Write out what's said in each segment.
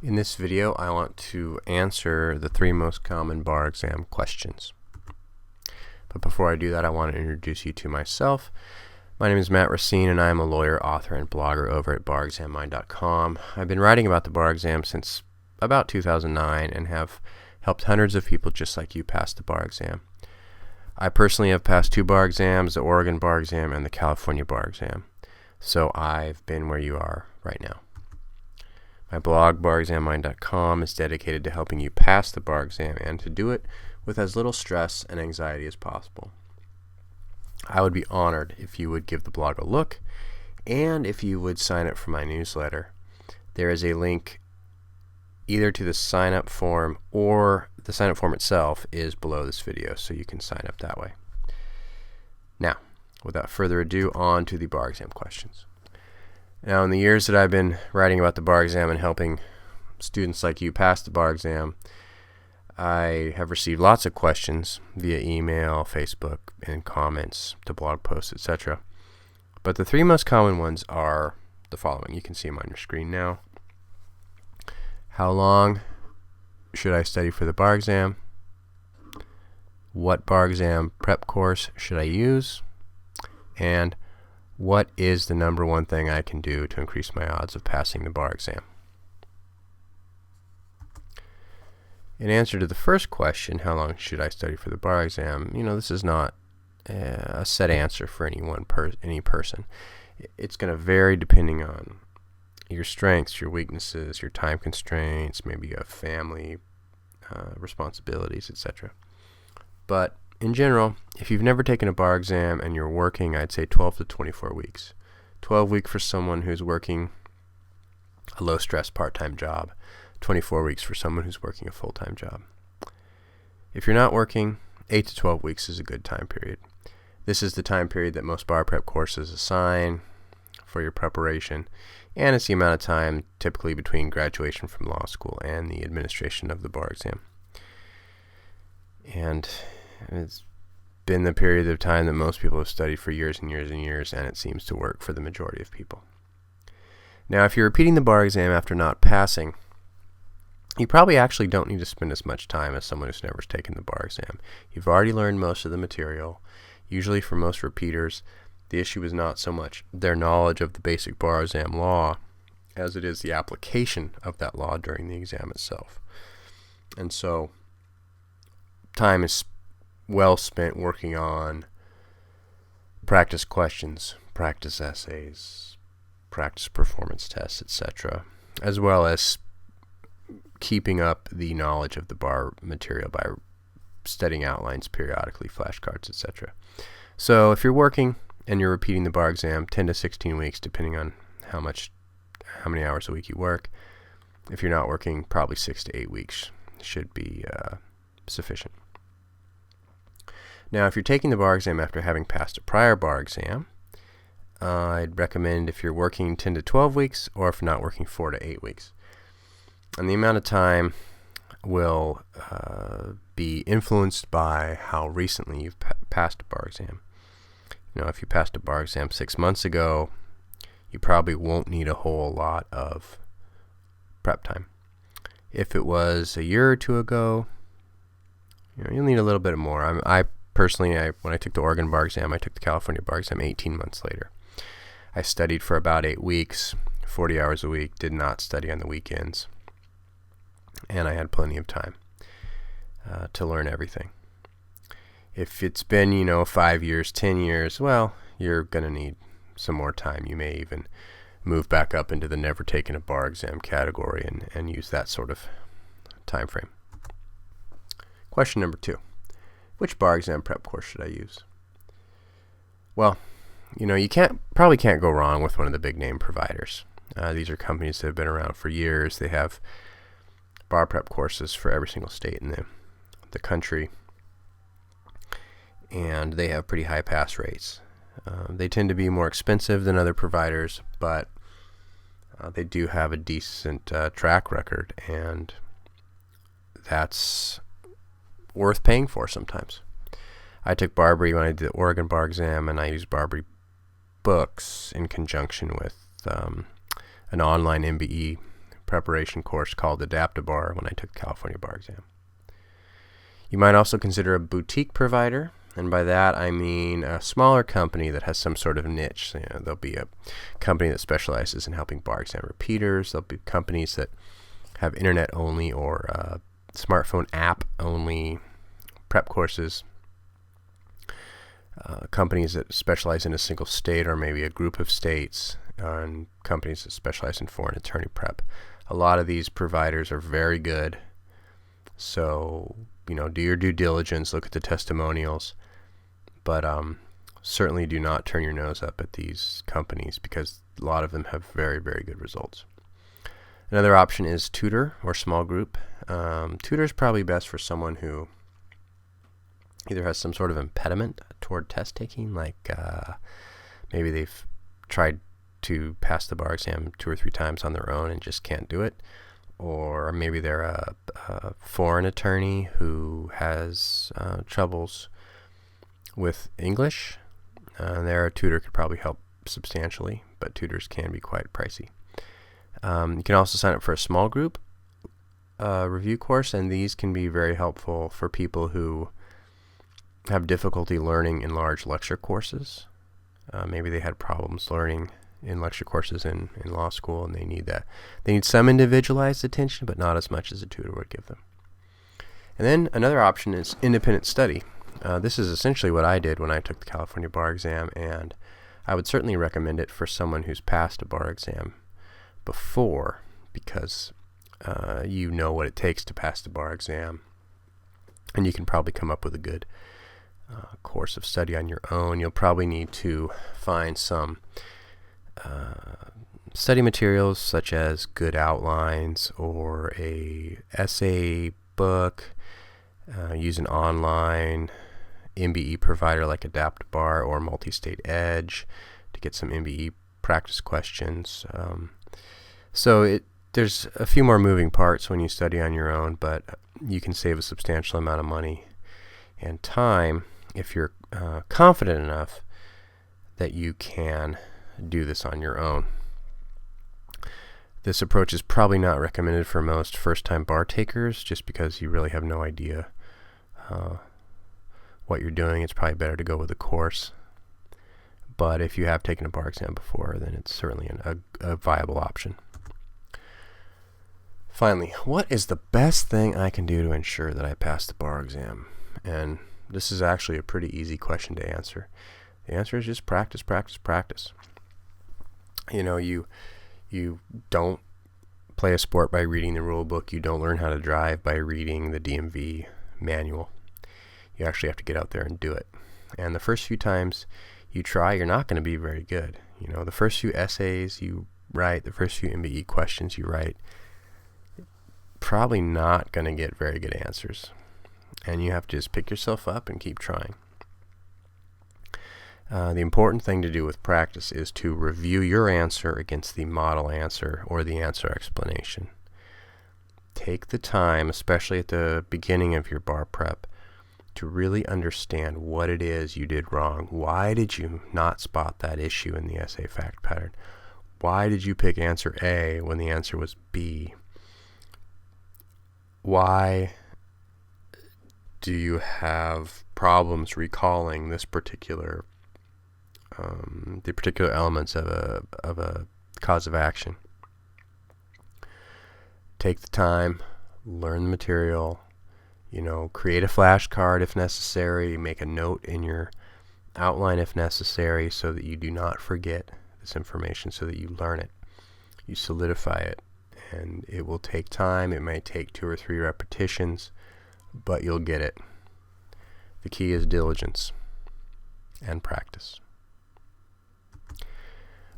In this video, I want to answer the 3 most common bar exam questions. But before I do that, I want to introduce you to myself. My name is Matt Racine, and I am a lawyer, author, and blogger over at barexammind.com. I've been writing about the bar exam since about 2009 and have helped hundreds of people just like you pass the bar exam. I personally have passed 2 bar exams, the Oregon bar exam and the California bar exam. So I've been where you are right now. My blog, barexammind.com, is dedicated to helping you pass the bar exam and to do it with as little stress and anxiety as possible. I would be honored if you would give the blog a look and if you would sign up for my newsletter. There is a link either to the sign-up form or the sign-up form itself is below this video, so you can sign up that way. Now, without further ado, on to the bar exam questions. Now, in the years that I've been writing about the bar exam and helping students like you pass the bar exam, I have received lots of questions via email, Facebook, and comments to blog posts, etc. But the 3 most common ones are the following. You can see them on your screen now. How long should I study for the bar exam? What bar exam prep course should I use? And what is the number one thing I can do to increase my odds of passing the bar exam? In answer to the first question, how long should I study for the bar exam? This is not a set answer for any person. It's going to vary depending on your strengths, your weaknesses, your time constraints, maybe you have family responsibilities, etc. But in general, if you've never taken a bar exam and you're working, I'd say 12 to 24 weeks. 12 weeks for someone who's working a low-stress part-time job. 24 weeks for someone who's working a full-time job. If you're not working, 8 to 12 weeks is a good time period. This is the time period that most bar prep courses assign for your preparation, and it's the amount of time typically between graduation from law school and the administration of the bar exam. And it's been the period of time that most people have studied for years and years and years, and it seems to work for the majority of people. Now, if you're repeating the bar exam after not passing, you probably actually don't need to spend as much time as someone who's never taken the bar exam. You've already learned most of the material. Usually for most repeaters, the issue is not so much their knowledge of the basic bar exam law as it is the application of that law during the exam itself. And so time is well spent working on practice questions, practice essays, practice performance tests, etc., as well as keeping up the knowledge of the bar material by studying outlines periodically, flashcards, etc. So if you're working and you're repeating the bar exam 10 to 16 weeks, depending on how many hours a week you work. If you're not working, probably 6 to 8 weeks should be sufficient. Now, if you're taking the bar exam after having passed a prior bar exam, I'd recommend if you're working 10 to 12 weeks, or if not working 4 to 8 weeks. And the amount of time will be influenced by how recently you've passed a bar exam. If you passed a bar exam 6 months ago, you probably won't need a whole lot of prep time. If it was a year or 2 ago, you'll need a little bit more. I personally, when I took the Oregon bar exam, I took the California bar exam 18 months later. I studied for about 8 weeks, 40 hours a week, did not study on the weekends, and I had plenty of time to learn everything. If it's been, 5 years, 10 years, well, you're going to need some more time. You may even move back up into the never taken a bar exam category and use that sort of time frame. Question number 2. Which bar exam prep course should I use? Well, you probably can't go wrong with one of the big name providers. These are companies that have been around for years. They have bar prep courses for every single state in the country, and they have pretty high pass rates. They tend to be more expensive than other providers, but they do have a decent track record, and that's worth paying for sometimes. I took Barbary when I did the Oregon bar exam, and I used Barbary books in conjunction with an online MBE preparation course called Adapt-A-Bar when I took the California bar exam. You might also consider a boutique provider, and by that I mean a smaller company that has some sort of niche. So, there'll be a company that specializes in helping bar exam repeaters. There'll be companies that have internet-only or smartphone app-only prep courses. Companies that specialize in a single state or maybe a group of states, and companies that specialize in foreign attorney prep. A lot of these providers are very good. So, do your due diligence, look at the testimonials, but certainly do not turn your nose up at these companies because a lot of them have very, very good results. Another option is tutor or small group. Tutor is probably best for someone who either has some sort of impediment toward test taking, like maybe they've tried to pass the bar exam 2 or 3 times on their own and just can't do it, or maybe they're a foreign attorney who has troubles with English. There, a tutor could probably help substantially, but tutors can be quite pricey. You can also sign up for a small group review course, and these can be very helpful for people who have difficulty learning in large lecture courses. Maybe they had problems learning in lecture courses in law school, and they need some individualized attention, but not as much as a tutor would give them. And then another option is independent study. This is essentially what I did when I took the California bar exam, and I would certainly recommend it for someone who's passed a bar exam before, because you know what it takes to pass the bar exam, and you can probably come up with a good course of study on your own. You'll probably need to find some study materials such as good outlines or a essay book. Use an online MBE provider like Adapt-A-Bar or Multi-State Edge to get some MBE practice questions. So there's a few more moving parts when you study on your own, but you can save a substantial amount of money and time if you're confident enough that you can do this on your own. This approach is probably not recommended for most first-time bar takers just because you really have no idea what you're doing. It's probably better to go with a course. But if you have taken a bar exam before, then it's certainly a viable option. Finally, what is the best thing I can do to ensure that I pass the bar exam? And this is actually a pretty easy question to answer. The answer is just practice, practice, practice. You don't play a sport by reading the rule book. You don't learn how to drive by reading the DMV manual. You actually have to get out there and do it. And the first few times you try, you're not going to be very good. The first few essays you write, the first few MBE questions you write, probably not going to get very good answers. And you have to just pick yourself up and keep trying. The important thing to do with practice is to review your answer against the model answer or the answer explanation. Take the time, especially at the beginning of your bar prep, to really understand what it is you did wrong. Why did you not spot that issue in the essay fact pattern? Why did you pick answer A when the answer was B? Why do you have problems recalling this particular the particular elements of a cause of action? Take the time, learn the material, create a flashcard if necessary, make a note in your outline if necessary so that you do not forget this information, so that you learn it, you solidify it, and it will take time. It may take 2 or 3 repetitions, but you'll get it. The key is diligence and practice.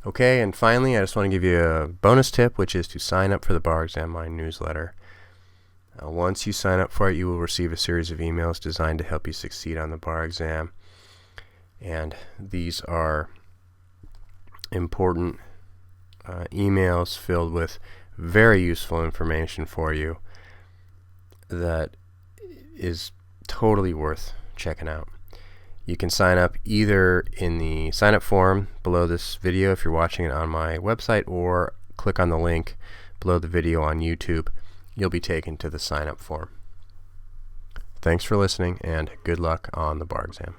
Okay, and finally, I just want to give you a bonus tip, which is to sign up for the Bar Exam Mind newsletter. Once you sign up for it, you will receive a series of emails designed to help you succeed on the bar exam. And these are important emails filled with very useful information for you that is totally worth checking out. You can sign up either in the sign up form below this video if you're watching it on my website, or click on the link below the video on YouTube, you'll be taken to the sign-up form. Thanks for listening, and good luck on the bar exam.